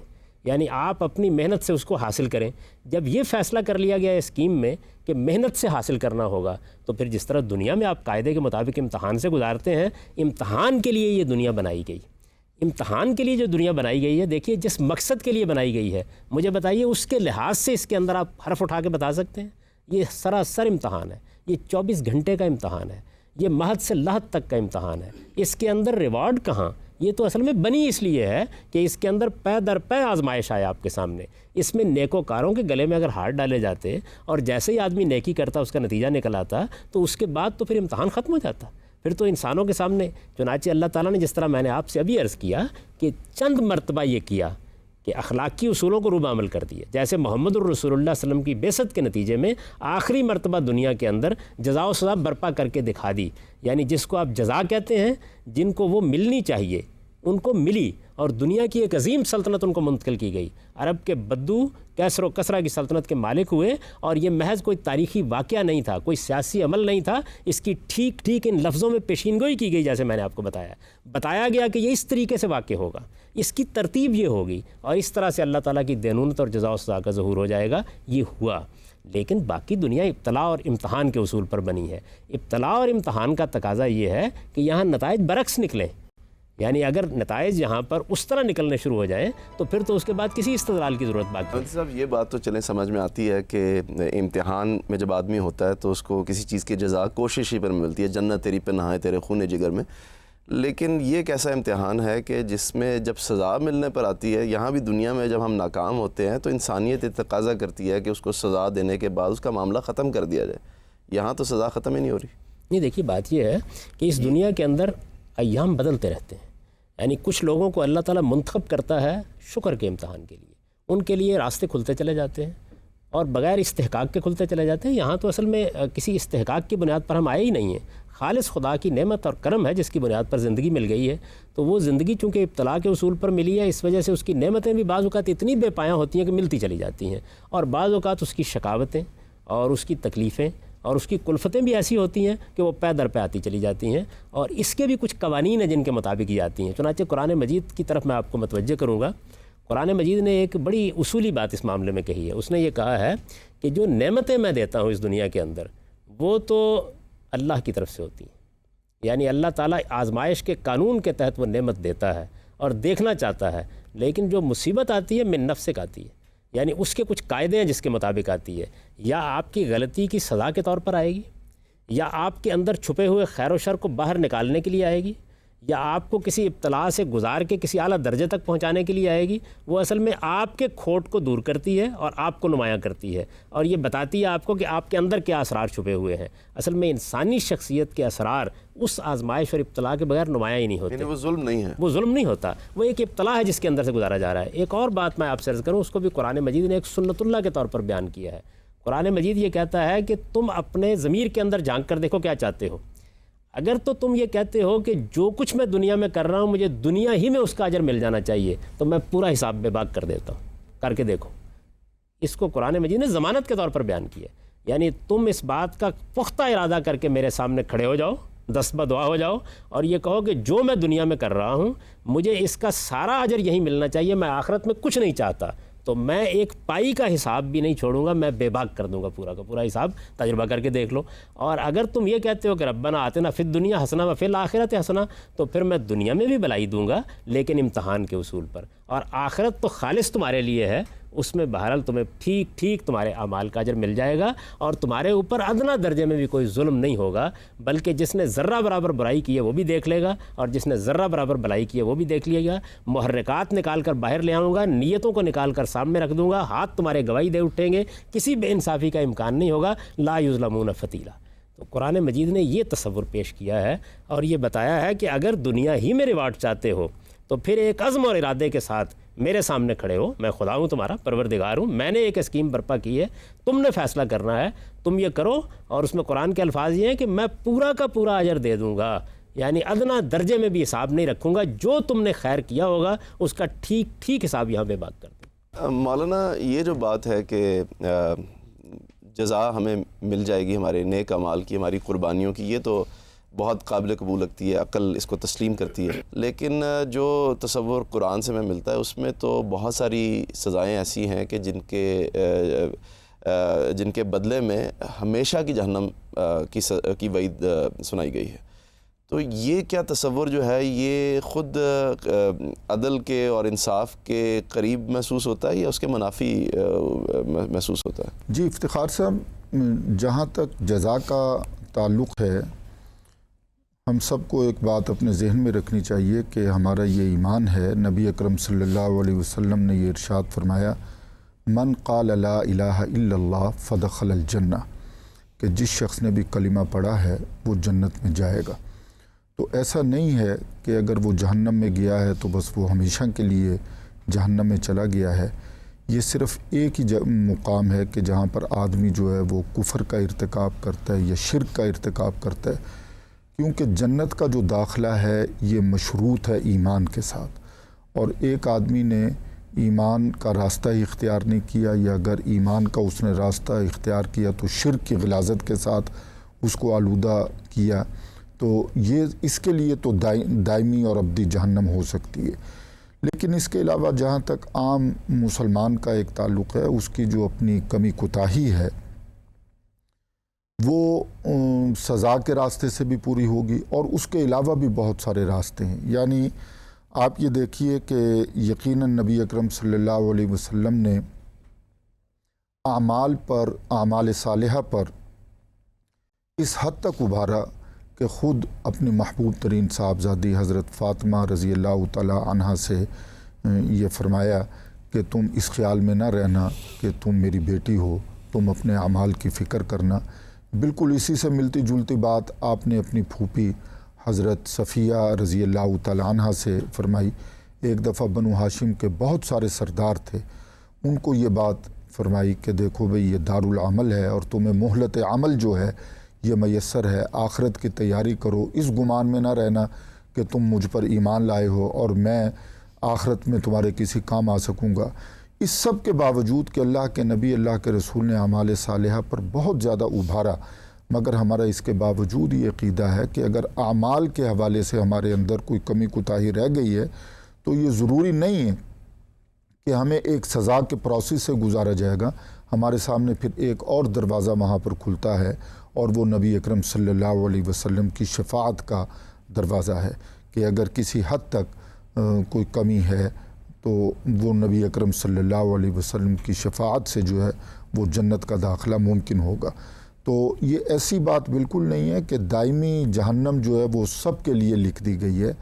یعنی آپ اپنی محنت سے اس کو حاصل کریں. جب یہ فیصلہ کر لیا گیا اسکیم میں کہ محنت سے حاصل کرنا ہوگا، تو پھر جس طرح دنیا میں آپ قاعدے کے مطابق امتحان سے گزارتے ہیں، امتحان کے لیے یہ دنیا بنائی گئی. امتحان کے لیے جو دنیا بنائی گئی ہے، دیکھیے جس مقصد کے لیے بنائی گئی ہے، مجھے بتائیے اس کے لحاظ سے اس کے اندر آپ حرف اٹھا کے بتا سکتے ہیں؟ یہ سراسر امتحان ہے، یہ 24 گھنٹے کا امتحان ہے، یہ مہد سے لحد تک کا امتحان ہے. اس کے اندر ریوارڈ کہاں؟ یہ تو اصل میں بنی اس لیے ہے کہ اس کے اندر پے در پے آزمائش آئے آپ کے سامنے. اس میں نیکوکاروں کے گلے میں اگر ہاتھ ڈالے جاتے اور جیسے ہی آدمی نیکی کرتا اس کا نتیجہ نکل آتا تو اس کے بعد تو پھر امتحان ختم ہو جاتا. پھر تو انسانوں کے سامنے چنانچہ اللہ تعالیٰ نے جس طرح میں نے آپ سے ابھی عرض کیا کہ چند مرتبہ یہ کیا کہ اخلاقی اصولوں کو روبہ عمل کر دیا. جیسے محمد الرسول اللہ صلی اللہ علیہ وسلم کی بعثت کے نتیجے میں آخری مرتبہ دنیا کے اندر جزا و سزا برپا کر کے دکھا دی. یعنی جس کو آپ جزا کہتے ہیں، جن کو وہ ملنی چاہیے، ان کو ملی اور دنیا کی ایک عظیم سلطنت ان کو منتقل کی گئی. عرب کے بدو کیسر و کسرا کی سلطنت کے مالک ہوئے اور یہ محض کوئی تاریخی واقعہ نہیں تھا, کوئی سیاسی عمل نہیں تھا, اس کی ٹھیک ٹھیک ان لفظوں میں پیشین گوئی کی گئی جیسے میں نے آپ کو بتایا گیا کہ یہ اس طریقے سے واقع ہوگا, اس کی ترتیب یہ ہوگی اور اس طرح سے اللہ تعالیٰ کی دینونت اور جزا و سزا کا ظہور ہو جائے گا. یہ ہوا, لیکن باقی دنیا ابتلا اور امتحان کے اصول پر بنی ہے. ابتلا اور امتحان کا تقاضا یہ ہے کہ یہاں نتائج برعکس نکلیں, یعنی اگر نتائج یہاں پر اس طرح نکلنے شروع ہو جائیں تو پھر تو اس کے بعد کسی استدلال کی ضرورت باقی نہیں. صاحب یہ بات تو چلیں سمجھ میں آتی ہے کہ امتحان میں جب آدمی ہوتا ہے تو اس کو کسی چیز کی جزا کوشش ہی پر ملتی ہے, جنت تیری پہ نہائے تیرے خون جگر میں. لیکن یہ ایک ایسا امتحان ہے کہ جس میں جب سزا ملنے پر آتی ہے, یہاں بھی دنیا میں جب ہم ناکام ہوتے ہیں تو انسانیت تقاضا کرتی ہے کہ اس کو سزا دینے کے بعد اس کا معاملہ ختم کر دیا جائے. یہاں تو سزا ختم ہی نہیں ہو رہی. نہیں, دیکھیے بات یہ ہے کہ اس دنیا کے اندر ایام بدلتے رہتے ہیں, یعنی کچھ لوگوں کو اللہ تعالیٰ منتخب کرتا ہے شکر کے امتحان کے لیے, ان کے لیے راستے کھلتے چلے جاتے ہیں اور بغیر استحقاق کے کھلتے چلے جاتے ہیں. یہاں تو اصل میں کسی استحقاق کی بنیاد پر ہم آئے ہی نہیں ہیں, خالص خدا کی نعمت اور کرم ہے جس کی بنیاد پر زندگی مل گئی ہے. تو وہ زندگی چونکہ ابتلا کے اصول پر ملی ہے, اس وجہ سے اس کی نعمتیں بھی بعض اوقات اتنی بے پایاں ہوتی ہیں کہ ملتی چلی جاتی ہیں, اور بعض اوقات اس کی شقاوتیں اور اس کی تکلیفیں اور اس کی کلفتیں بھی ایسی ہوتی ہیں کہ وہ پے در پہ آتی چلی جاتی ہیں, اور اس کے بھی کچھ قوانین ہیں جن کے مطابق یہ آتی ہیں. چنانچہ قرآن مجید کی طرف میں آپ کو متوجہ کروں گا. قرآن مجید نے ایک بڑی اصولی بات اس معاملے میں کہی ہے. اس نے یہ کہا ہے کہ جو نعمتیں میں دیتا ہوں اس دنیا کے اندر وہ تو اللہ کی طرف سے ہوتی ہیں, یعنی اللہ تعالیٰ آزمائش کے قانون کے تحت وہ نعمت دیتا ہے اور دیکھنا چاہتا ہے, لیکن جو مصیبت آتی ہے من نفسک آتی ہے, یعنی اس کے کچھ قاعدے ہیں جس کے مطابق آتی ہے. یا آپ کی غلطی کی سزا کے طور پر آئے گی, یا آپ کے اندر چھپے ہوئے خیر و شر کو باہر نکالنے کے لیے آئے گی, یا آپ کو کسی ابتلا سے گزار کے کسی اعلیٰ درجے تک پہنچانے کے لیے آئے گی. وہ اصل میں آپ کے کھوٹ کو دور کرتی ہے اور آپ کو نمایاں کرتی ہے, اور یہ بتاتی ہے آپ کو کہ آپ کے اندر کیا اسرار چھپے ہوئے ہیں. اصل میں انسانی شخصیت کے اسرار اس آزمائش اور ابتلا کے بغیر نمایاں ہی نہیں ہوتے. یعنی وہ ظلم نہیں ہے, وہ ظلم نہیں ہوتا, وہ ایک ابتلا ہے جس کے اندر سے گزارا جا رہا ہے. ایک اور بات میں آپ سے عرض کروں, اس کو بھی قرآن مجید نے ایک سنت اللہ کے طور پر بیان کیا ہے. قرآن مجید یہ کہتا ہے کہ تم اپنے ضمیر کے اندر جھانک کر دیکھو کیا چاہتے ہو. اگر تو تم یہ کہتے ہو کہ جو کچھ میں دنیا میں کر رہا ہوں مجھے دنیا ہی میں اس کا اجر مل جانا چاہیے, تو میں پورا حساب بے باک کر دیتا ہوں, کر کے دیکھو. اس کو قرآن مجید نے ضمانت کے طور پر بیان کیا, یعنی تم اس بات کا پختہ ارادہ کر کے میرے سامنے کھڑے ہو جاؤ, دست بدعا ہو جاؤ اور یہ کہو کہ جو میں دنیا میں کر رہا ہوں مجھے اس کا سارا اجر یہی ملنا چاہیے, میں آخرت میں کچھ نہیں چاہتا, تو میں ایک پائی کا حساب بھی نہیں چھوڑوں گا, میں بے باک کر دوں گا پورا کا پورا حساب. تجربہ کر کے دیکھ لو. اور اگر تم یہ کہتے ہو کہ ربنا آتنا فی الدنیا حسنہ و فی الآخرۃ حسنہ, تو پھر میں دنیا میں بھی بھلائی دوں گا لیکن امتحان کے اصول پر, اور آخرت تو خالص تمہارے لیے ہے, اس میں بہرحال تمہیں ٹھیک ٹھیک تمہارے اعمال کا اجر مل جائے گا اور تمہارے اوپر ادنا درجے میں بھی کوئی ظلم نہیں ہوگا, بلکہ جس نے ذرہ برابر برائی کی ہے وہ بھی دیکھ لے گا اور جس نے ذرہ برابر بھلائی کی ہے وہ بھی دیکھ لے گا. محرکات نکال کر باہر لے آؤں گا, نیتوں کو نکال کر سامنے رکھ دوں گا, ہاتھ تمہارے گواہی دے اٹھیں گے, کسی بے انصافی کا امکان نہیں ہوگا. لا یظلمون فتیلا. تو قرآن مجید نے یہ تصور پیش کیا ہے اور یہ بتایا ہے کہ اگر دنیا ہی میں ریوارڈ چاہتے ہو تو پھر ایک عزم اور ارادے کے ساتھ میرے سامنے کھڑے ہو. میں خدا ہوں, تمہارا پروردگار ہوں, میں نے ایک اسکیم برپا کی ہے, تم نے فیصلہ کرنا ہے, تم یہ کرو. اور اس میں قرآن کے الفاظ یہ ہیں کہ میں پورا کا پورا اجر دے دوں گا, یعنی ادنا درجے میں بھی حساب نہیں رکھوں گا, جو تم نے خیر کیا ہوگا اس کا ٹھیک ٹھیک حساب یہاں پہ بات کر دوں. مولانا یہ جو بات ہے کہ جزا ہمیں مل جائے گی ہمارے نیک اعمال کی, ہماری قربانیوں کی, یہ تو بہت قابل قبول لگتی ہے, عقل اس کو تسلیم کرتی ہے. لیکن جو تصور قرآن سے میں ملتا ہے اس میں تو بہت ساری سزائیں ایسی ہیں کہ جن کے بدلے میں ہمیشہ کی جہنم کی وعید سنائی گئی ہے. تو یہ کیا تصور جو ہے یہ خود عدل کے اور انصاف کے قریب محسوس ہوتا ہے یا اس کے منافی محسوس ہوتا ہے؟ جی افتخار صاحب, جہاں تک جزا کا تعلق ہے, ہم سب کو ایک بات اپنے ذہن میں رکھنی چاہیے کہ ہمارا یہ ایمان ہے. نبی اکرم صلی اللہ علیہ وسلم نے یہ ارشاد فرمایا, من قال لا الہ الا اللہ فدخل الجنہ, کہ جس شخص نے بھی کلمہ پڑھا ہے وہ جنت میں جائے گا. تو ایسا نہیں ہے کہ اگر وہ جہنم میں گیا ہے تو بس وہ ہمیشہ کے لیے جہنم میں چلا گیا ہے. یہ صرف ایک ہی مقام ہے کہ جہاں پر آدمی جو ہے وہ کفر کا ارتکاب کرتا ہے یا شرک کا ارتکاب کرتا ہے, کیونکہ جنت کا جو داخلہ ہے یہ مشروط ہے ایمان کے ساتھ، اور ایک آدمی نے ایمان کا راستہ ہی اختیار نہیں کیا، یا اگر ایمان کا اس نے راستہ اختیار کیا تو شرک کی غلاظت کے ساتھ اس کو آلودہ کیا، تو یہ اس کے لیے تو دائمی اور ابدی جہنم ہو سکتی ہے۔ لیکن اس کے علاوہ جہاں تک عام مسلمان کا ایک تعلق ہے، اس کی جو اپنی کمی کوتاہی ہے وہ سزا کے راستے سے بھی پوری ہوگی، اور اس کے علاوہ بھی بہت سارے راستے ہیں۔ یعنی آپ یہ دیکھیے کہ یقیناً نبی اکرم صلی اللہ علیہ وسلم نے اعمال صالحہ پر اس حد تک ابھارا کہ خود اپنی محبوب ترین صاحبزادی حضرت فاطمہ رضی اللہ تعالی عنہا سے یہ فرمایا کہ تم اس خیال میں نہ رہنا کہ تم میری بیٹی ہو، تم اپنے اعمال کی فکر کرنا۔ بالکل اسی سے ملتی جلتی بات آپ نے اپنی پھوپھی حضرت صفیہ رضی اللہ تعالی عنہا سے فرمائی۔ ایک دفعہ بنو ہاشم کے بہت سارے سردار تھے، ان کو یہ بات فرمائی کہ دیکھو بھئی یہ دارالعمل ہے اور تمہیں مہلت عمل جو ہے یہ میسر ہے، آخرت کی تیاری کرو، اس گمان میں نہ رہنا کہ تم مجھ پر ایمان لائے ہو اور میں آخرت میں تمہارے کسی کام آ سکوں گا۔ اس سب کے باوجود کہ اللہ کے نبی اللہ کے رسول نے اعمال صالحہ پر بہت زیادہ ابھارا، مگر ہمارا اس کے باوجود یہ عقیدہ ہے کہ اگر اعمال کے حوالے سے ہمارے اندر کوئی کمی کوتاہی رہ گئی ہے تو یہ ضروری نہیں ہے کہ ہمیں ایک سزا کے پروسیس سے گزارا جائے گا۔ ہمارے سامنے پھر ایک اور دروازہ وہاں پر کھلتا ہے، اور وہ نبی اکرم صلی اللہ علیہ وسلم کی شفاعت کا دروازہ ہے کہ اگر کسی حد تک کوئی کمی ہے تو وہ نبی اکرم صلی اللہ علیہ وسلم کی شفاعت سے جو ہے وہ جنت کا داخلہ ممکن ہوگا۔ تو یہ ایسی بات بالکل نہیں ہے کہ دائمی جہنم جو ہے وہ سب کے لیے لکھ دی گئی ہے،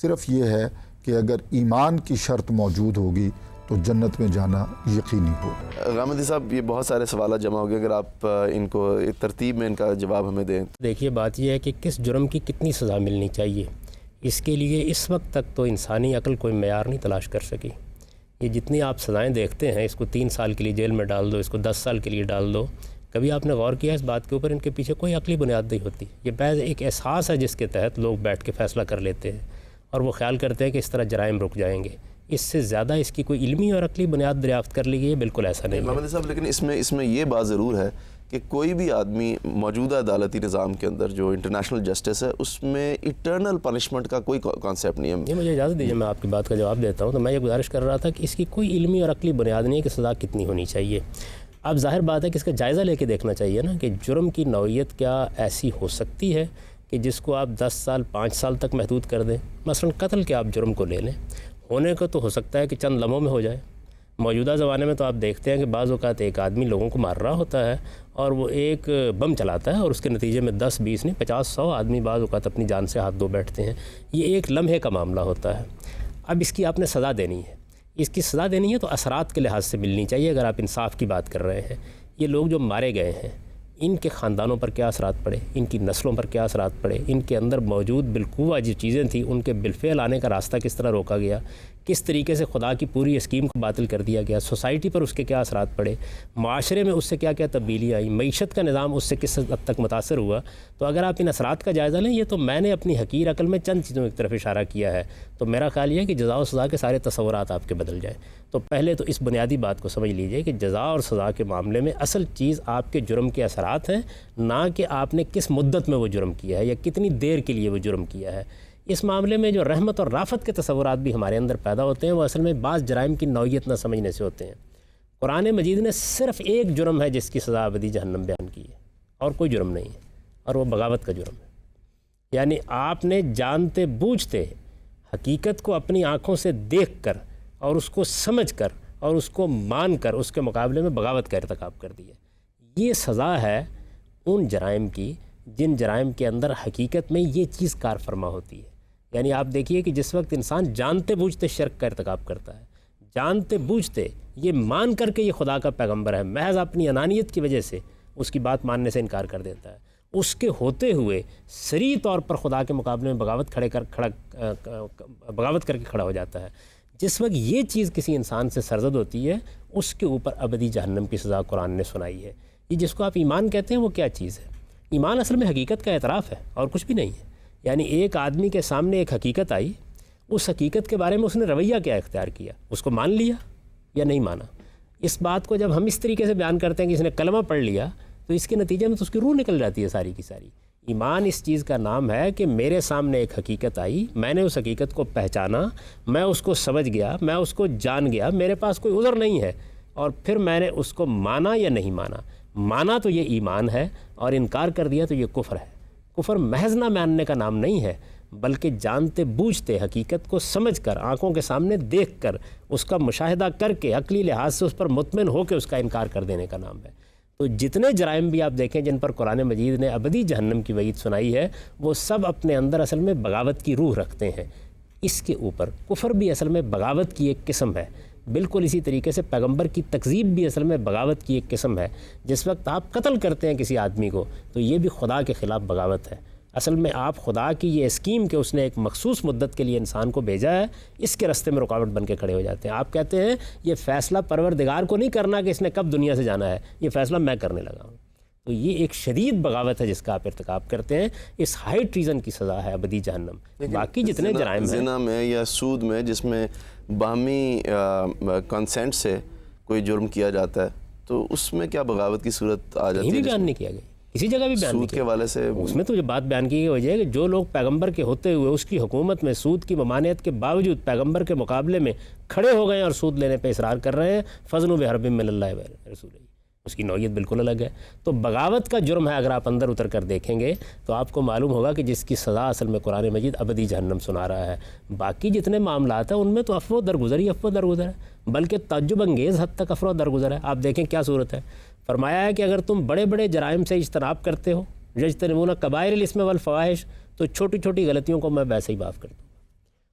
صرف یہ ہے کہ اگر ایمان کی شرط موجود ہوگی تو جنت میں جانا یقینی ہوگا۔ غامدی صاحب، یہ بہت سارے سوالات جمع ہو گئے، اگر آپ ان کو ایک ترتیب میں ان کا جواب ہمیں دیں۔ دیکھیے بات یہ ہے کہ کس جرم کی کتنی سزا ملنی چاہیے، اس کے لیے اس وقت تک تو انسانی عقل کوئی معیار نہیں تلاش کر سکی۔ یہ جتنی آپ سزائیں دیکھتے ہیں، اس کو 3 سال کے لیے جیل میں ڈال دو، اس کو 10 سال کے لیے ڈال دو، کبھی آپ نے غور کیا اس بات کے اوپر ان کے پیچھے کوئی عقلی بنیاد نہیں ہوتی۔ یہ محض ایک احساس ہے جس کے تحت لوگ بیٹھ کے فیصلہ کر لیتے ہیں، اور وہ خیال کرتے ہیں کہ اس طرح جرائم رک جائیں گے۔ اس سے زیادہ اس کی کوئی علمی اور عقلی بنیاد دریافت کر لی گئی ہے؟ بالکل ایسا نہیں ہے محمد صاحب، لیکن اس میں یہ بات ضرور ہے کہ کوئی بھی آدمی موجودہ عدالتی نظام کے اندر جو انٹرنیشنل جسٹس ہے اس میں ایٹرنل پنشمنٹ کا کوئی کانسیپٹ نہیں ہے۔ یہ مجھے اجازت دیجیے میں آپ کی بات کا جواب دیتا ہوں۔ تو میں یہ گزارش کر رہا تھا کہ اس کی کوئی علمی اور عقلی بنیاد نہیں ہے کہ سزا کتنی ہونی چاہیے۔ اب ظاہر بات ہے کہ اس کا جائزہ لے کے دیکھنا چاہیے نا کہ جرم کی نوعیت کیا ایسی ہو سکتی ہے کہ جس کو آپ 10 سال 5 سال تک محدود کر دیں۔ مثلا قتل کے آپ جرم کو لے لیں، ہونے کو تو ہو سکتا ہے کہ چند لمحوں میں ہو جائے۔ موجودہ زمانے میں تو آپ دیکھتے ہیں کہ بعض اوقات ایک آدمی لوگوں کو مار رہا ہوتا ہے اور وہ ایک بم چلاتا ہے اور اس کے نتیجے میں 10 20 نہیں 50 100 آدمی بعض اوقات اپنی جان سے ہاتھ دھو بیٹھتے ہیں۔ یہ ایک لمحے کا معاملہ ہوتا ہے۔ اب اس کی آپ نے سزا دینی ہے، اس کی سزا دینی ہے تو اثرات کے لحاظ سے ملنی چاہیے۔ اگر آپ انصاف کی بات کر رہے ہیں، یہ لوگ جو مارے گئے ہیں ان کے خاندانوں پر کیا اثرات پڑے، ان کی نسلوں پر کیا اثرات پڑے، ان کے اندر موجود بالقوہ جو چیزیں تھیں ان کے بالفعل آنے کا راستہ کس طرح روکا گیا، کس طریقے سے خدا کی پوری اسکیم کو باطل کر دیا گیا، سوسائٹی پر اس کے کیا اثرات پڑے، معاشرے میں اس سے کیا کیا تبدیلیاں آئیں، معیشت کا نظام اس سے کس حد تک متاثر ہوا۔ تو اگر آپ ان اثرات کا جائزہ لیں، یہ تو میں نے اپنی حقیر عقل میں چند چیزوں کی طرف اشارہ کیا ہے، تو میرا خیال یہ ہے کہ جزا و سزا کے سارے تصورات آپ کے بدل جائیں۔ تو پہلے تو اس بنیادی بات کو سمجھ لیجئے کہ جزا اور سزا کے معاملے میں اصل چیز آپ کے جرم کے اثرات ہیں، نہ کہ آپ نے کس مدت میں وہ جرم کیا ہے یا کتنی دیر کے لیے وہ جرم کیا ہے۔ اس معاملے میں جو رحمت اور رافت کے تصورات بھی ہمارے اندر پیدا ہوتے ہیں وہ اصل میں بعض جرائم کی نوعیت نہ سمجھنے سے ہوتے ہیں۔ قرآن مجید نے صرف ایک جرم ہے جس کی سزا ابدی جہنم بیان کی ہے، اور کوئی جرم نہیں ہے، اور وہ بغاوت کا جرم ہے۔ یعنی آپ نے جانتے بوجھتے حقیقت کو اپنی آنکھوں سے دیکھ کر اور اس کو سمجھ کر اور اس کو مان کر اس کے مقابلے میں بغاوت کا ارتکاب کر دیا۔ یہ سزا ہے ان جرائم کی جن جرائم کے اندر حقیقت میں یہ چیز کار فرما ہوتی ہے۔ یعنی آپ دیکھیے کہ جس وقت انسان جانتے بوجھتے شرک کا ارتکاب کرتا ہے، جانتے بوجھتے یہ مان کر کے یہ خدا کا پیغمبر ہے، محض اپنی انانیت کی وجہ سے اس کی بات ماننے سے انکار کر دیتا ہے، اس کے ہوتے ہوئے صریح طور پر خدا کے مقابلے میں بغاوت کر کے کھڑا ہو جاتا ہے۔ جس وقت یہ چیز کسی انسان سے سرزد ہوتی ہے اس کے اوپر ابدی جہنم کی سزا قرآن نے سنائی ہے۔ یہ جس کو آپ ایمان کہتے ہیں وہ کیا چیز ہے؟ ایمان اصل میں حقیقت کا اعتراف ہے اور کچھ بھی نہیں ہے۔ یعنی ایک آدمی کے سامنے ایک حقیقت آئی، اس حقیقت کے بارے میں اس نے رویہ کیا اختیار کیا، اس کو مان لیا یا نہیں مانا۔ اس بات کو جب ہم اس طریقے سے بیان کرتے ہیں کہ اس نے کلمہ پڑھ لیا تو اس کے نتیجے میں تو اس کی روح نکل جاتی ہے ساری کی ساری۔ ایمان اس چیز کا نام ہے کہ میرے سامنے ایک حقیقت آئی، میں نے اس حقیقت کو پہچانا، میں اس کو سمجھ گیا، میں اس کو جان گیا، میرے پاس کوئی عذر نہیں ہے، اور پھر میں نے اس کو مانا یا نہیں مانا۔ مانا تو یہ ایمان ہے، اور انکار کر دیا تو یہ کفر ہے۔ کفر محض نہ ماننے کا نام نہیں ہے، بلکہ جانتے بوجھتے حقیقت کو سمجھ کر، آنکھوں کے سامنے دیکھ کر، اس کا مشاہدہ کر کے، عقلی لحاظ سے اس پر مطمئن ہو کے اس کا انکار کر دینے کا نام ہے۔ تو جتنے جرائم بھی آپ دیکھیں جن پر قرآن مجید نے ابدی جہنم کی وعید سنائی ہے، وہ سب اپنے اندر اصل میں بغاوت کی روح رکھتے ہیں۔ اس کے اوپر کفر بھی اصل میں بغاوت کی ایک قسم ہے۔ بالکل اسی طریقے سے پیغمبر کی تکذیب بھی اصل میں بغاوت کی ایک قسم ہے۔ جس وقت آپ قتل کرتے ہیں کسی آدمی کو تو یہ بھی خدا کے خلاف بغاوت ہے۔ اصل میں آپ خدا کی یہ اسکیم کہ اس نے ایک مخصوص مدت کے لیے انسان کو بھیجا ہے، اس کے راستے میں رکاوٹ بن کے کھڑے ہو جاتے ہیں۔ آپ کہتے ہیں یہ فیصلہ پروردگار کو نہیں کرنا کہ اس نے کب دنیا سے جانا ہے، یہ فیصلہ میں کرنے لگا ہوں۔ تو یہ ایک شدید بغاوت ہے جس کا آپ ارتکاب کرتے ہیں۔ اس ہائی ٹریزن کی سزا ہے ابدی جہنم۔ باقی جتنے جرائم ہیں، زنا میں یا سود میں جس میں باہمی کنسنٹ سے کوئی جرم کیا جاتا ہے، تو اس میں کیا بغاوت کی صورت آ جاتی ہے؟ کہیں بھی بیان نہیں کیا گیا، کسی جگہ بھی بیان نہیں سود کیا۔ کے حوالے سے اس میں تو یہ بات بیان کی گئی ہے کہ جو لوگ پیغمبر کے ہوتے ہوئے اس کی حکومت میں سود کی ممانعت کے باوجود پیغمبر کے مقابلے میں کھڑے ہو گئے ہیں اور سود لینے پہ اصرار کر رہے ہیں، فضنوا بحرب من اللہ و رسولہ، اس کی نوعیت بالکل الگ ہے۔ تو بغاوت کا جرم ہے، اگر آپ اندر اتر کر دیکھیں گے تو آپ کو معلوم ہوگا کہ جس کی سزا اصل میں قرآن مجید ابدی جہنم سنا رہا ہے۔ باقی جتنے معاملات ہیں ان میں تو افو درگزر ہی افو درگزر ہے، بلکہ تعجب انگیز حد تک افو درگزر ہے۔ آپ دیکھیں کیا صورت ہے۔ فرمایا ہے کہ اگر تم بڑے بڑے جرائم سے اجتناب کرتے ہو، یجتنبون کبائر الاسم والفواحش، تو چھوٹی چھوٹی غلطیوں کو میں ویسے ہی معاف کر دوں۔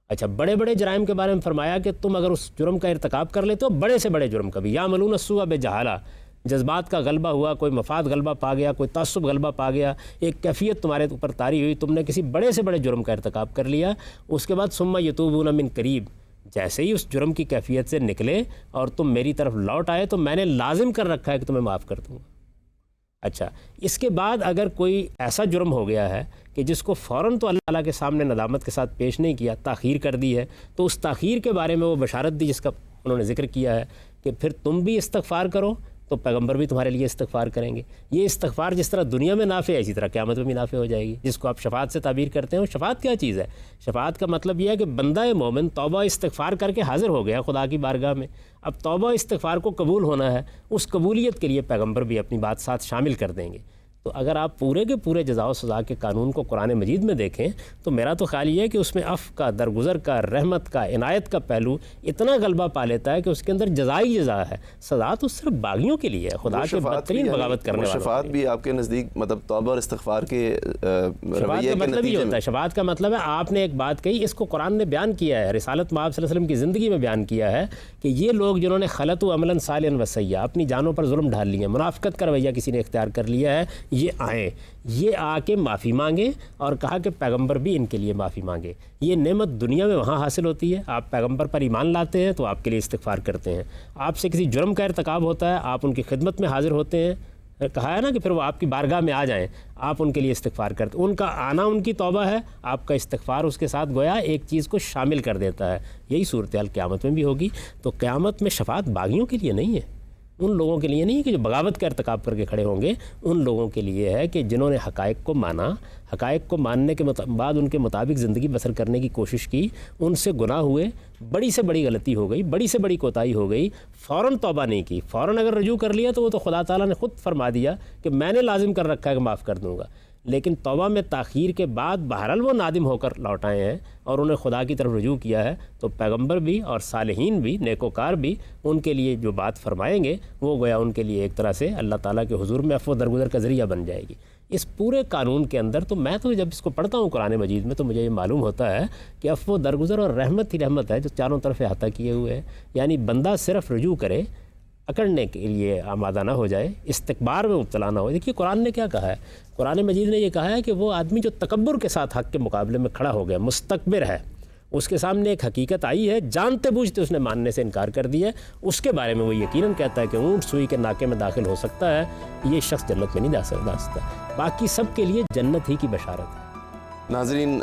اچھا، بڑے بڑے جرائم کے بارے میں فرمایا کہ تم اگر اس جرم کا ارتکاب کر لیتے ہو، بڑے سے بڑے جرم کا بھی، یعملون السوء بجہالہ، جذبات کا غلبہ ہوا، کوئی مفاد غلبہ پا گیا، کوئی تعصب غلبہ پا گیا، ایک کیفیت تمہارے اوپر طاری ہوئی، تم نے کسی بڑے سے بڑے جرم کا ارتکاب کر لیا، اس کے بعد ثم یتوبون من قریب، جیسے ہی اس جرم کی کیفیت سے نکلے اور تم میری طرف لوٹ آئے تو میں نے لازم کر رکھا ہے کہ تمہیں معاف کر دوں گا۔ اچھا، اس کے بعد اگر کوئی ایسا جرم ہو گیا ہے کہ جس کو فوراً تو اللہ تعالیٰ کے سامنے ندامت کے ساتھ پیش نہیں کیا، تاخیر کر دی ہے، تو اس تاخیر کے بارے میں وہ بشارت دی جس کا انہوں نے ذکر کیا ہے کہ پھر تم بھی استغفار کرو تو پیغمبر بھی تمہارے لیے استغفار کریں گے۔ یہ استغفار جس طرح دنیا میں نافع ہے، اسی طرح قیامت میں بھی نافع ہو جائے گی، جس کو آپ شفاعت سے تعبیر کرتے ہیں۔ شفاعت کیا چیز ہے؟ شفاعت کا مطلب یہ ہے کہ بندہ مومن توبہ استغفار کر کے حاضر ہو گیا خدا کی بارگاہ میں، اب توبہ استغفار کو قبول ہونا ہے، اس قبولیت کے لیے پیغمبر بھی اپنی بات ساتھ شامل کر دیں گے۔ تو اگر آپ پورے کے پورے جزا و سزا کے قانون کو قرآن مجید میں دیکھیں تو میرا تو خیال یہ ہے کہ اس میں عفو کا، درگزر کا، رحمت کا، عنایت کا پہلو اتنا غلبہ پا لیتا ہے کہ اس کے اندر جزائی جزا ہے۔ سزا تو صرف باغیوں کے لیے ہے، خدا کے بدترین بغاوت کرنے والوں کے لیے۔ شفاعت بھی آپ کے نزدیک مطلب توبہ اور استغفار کے شفاعت کا مطلب یہ ہوتا ہے، شفاعت کا مطلب ہے آپ نے ایک بات کہی، اس کو قرآن نے بیان کیا ہے، رسالت مآب صلی اللہ علیہ وسلم کی زندگی میں بیان کیا ہے کہ یہ لوگ جنہوں نے خلطوا عملا صالحا وسیئا، اپنی جانوں پر ظلم ڈھال لیے، منافقت کا رویہ کسی نے اختیار کر لیا ہے، یہ آئیں، یہ آ کے معافی مانگے، اور کہا کہ پیغمبر بھی ان کے لیے معافی مانگے۔ یہ نعمت دنیا میں وہاں حاصل ہوتی ہے، آپ پیغمبر پر ایمان لاتے ہیں تو آپ کے لیے استغفار کرتے ہیں، آپ سے کسی جرم کا ارتکاب ہوتا ہے، آپ ان کی خدمت میں حاضر ہوتے ہیں، کہا ہے نا کہ پھر وہ آپ کی بارگاہ میں آ جائیں، آپ ان کے لیے استغفار کرتے ہیں، ان کا آنا ان کی توبہ ہے، آپ کا استغفار اس کے ساتھ گویا ایک چیز کو شامل کر دیتا ہے۔ یہی صورتحال قیامت میں بھی ہوگی۔ تو قیامت میں شفاعت باغیوں کے لیے نہیں ہے، ان لوگوں کے لیے نہیں کہ جو بغاوت کا ارتکاب کر کے کھڑے ہوں گے، ان لوگوں کے لیے ہے کہ جنہوں نے حقائق کو مانا، حقائق کو ماننے کے بعد ان کے مطابق زندگی بسر کرنے کی کوشش کی، ان سے گناہ ہوئے، بڑی سے بڑی غلطی ہو گئی، بڑی سے بڑی کوتاہی ہو گئی، فوراً توبہ نہیں کی، فوراً اگر رجوع کر لیا تو وہ تو خدا تعالیٰ نے خود فرما دیا کہ میں نے لازم کر رکھا ہے کہ معاف کر دوں گا، لیکن توبہ میں تاخیر کے بعد بہرحال وہ نادم ہو کر لوٹ آئے ہیں اور انہیں خدا کی طرف رجوع کیا ہے، تو پیغمبر بھی اور صالحین بھی، نیکوکار بھی، ان کے لیے جو بات فرمائیں گے وہ گویا ان کے لیے ایک طرح سے اللہ تعالیٰ کے حضور میں عفو درگزر کا ذریعہ بن جائے گی۔ اس پورے قانون کے اندر تو میں تو جب اس کو پڑھتا ہوں قرآن مجید میں تو مجھے یہ معلوم ہوتا ہے کہ عفو درگزر اور رحمت ہی رحمت ہے جو چاروں طرف احاطہ کیے ہوئے ہے، یعنی بندہ صرف رجوع کرے، اکڑنے کے لیے آمادہ نہ ہو جائے، استکبار میں مبتلا نہ ہو۔ دیکھیے قرآن نے کیا کہا ہے، قرآن مجید نے یہ کہا ہے کہ وہ آدمی جو تکبر کے ساتھ حق کے مقابلے میں کھڑا ہو گیا، مستکبر ہے، اس کے سامنے ایک حقیقت آئی ہے، جانتے بوجھتے اس نے ماننے سے انکار کر دیا، اس کے بارے میں وہ یقیناً کہتا ہے کہ اونٹ سوئی کے ناکے میں داخل ہو سکتا ہے، یہ شخص جنت میں نہیں جا سکتا، باقی سب کے لیے جنت ہی کی بشارت ہے۔ ناظرین،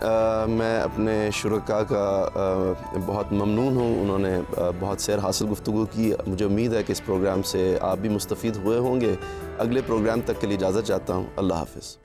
میں اپنے شرکاء کا بہت ممنون ہوں، انہوں نے بہت سیر حاصل گفتگو کی. مجھے امید ہے کہ اس پروگرام سے آپ بھی مستفید ہوئے ہوں گے. اگلے پروگرام تک کے لیے اجازت چاہتا ہوں. اللہ حافظ.